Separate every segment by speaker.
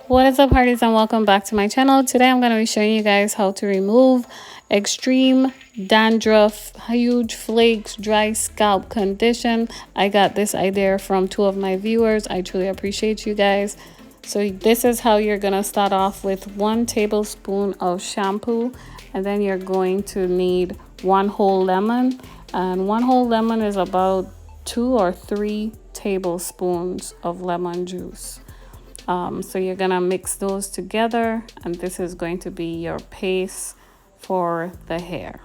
Speaker 1: What is up, parties, and welcome back to my channel. Today I'm going to be showing you guys how to remove extreme dandruff, huge flakes, dry scalp condition. I got this idea from 2 of my viewers. I truly appreciate you guys. So this is how you're going to start off with 1 tablespoon of shampoo, and then you're going to need 1 whole lemon, and 1 whole lemon is about 2 or 3 tablespoons of lemon juice. So you're gonna mix those together, and this is going to be your paste for the hair.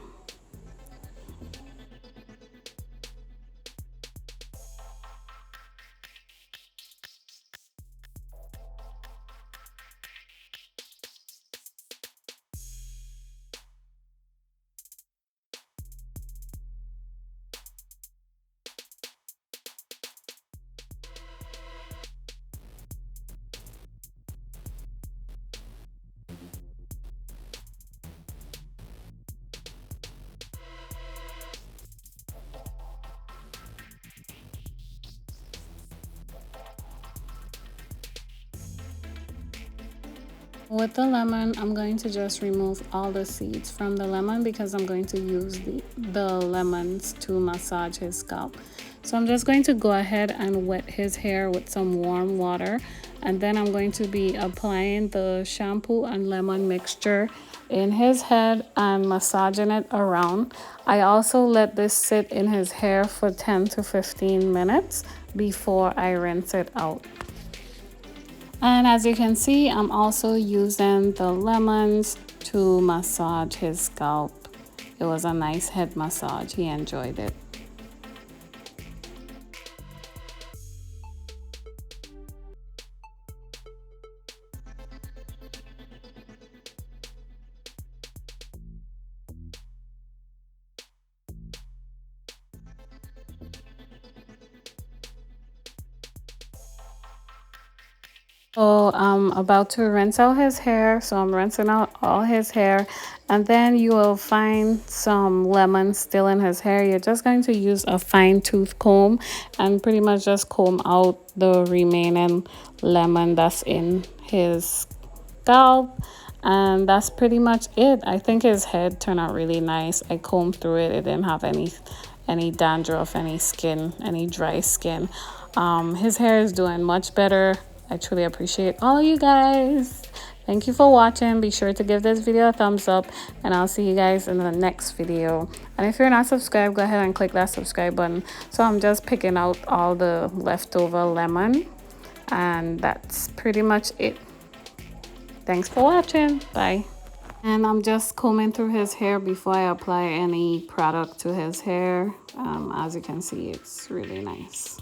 Speaker 1: With the lemon, I'm going to just remove all the seeds from the lemon because I'm going to use the lemons to massage his scalp. So I'm just going to go ahead and wet his hair with some warm water, and then I'm going to be applying the shampoo and lemon mixture in his head and massaging it around. I also let this sit in his hair for 10 to 15 minutes before I rinse it out. And as you can see, I'm also using the lemons to massage his scalp. It was a nice head massage. He enjoyed it. So I'm about to rinse out his hair. So I'm rinsing out all his hair, and then you will find some lemon still in his hair. You're just going to use a fine tooth comb and pretty much just comb out the remaining lemon that's in his scalp. And that's pretty much it. I think his head turned out really nice. I combed through it. It didn't have any dandruff, any dry skin. His hair is doing much better. I truly appreciate all of you guys. Thank you for watching. Be sure to give this video a thumbs up, and I'll see you guys in the next video. And if you're not subscribed, go ahead and click that subscribe button. So I'm just picking out all the leftover lemon, and that's pretty much it. Thanks for watching. Bye. And I'm just combing through his hair before I apply any product to his hair. As you can see, it's really nice.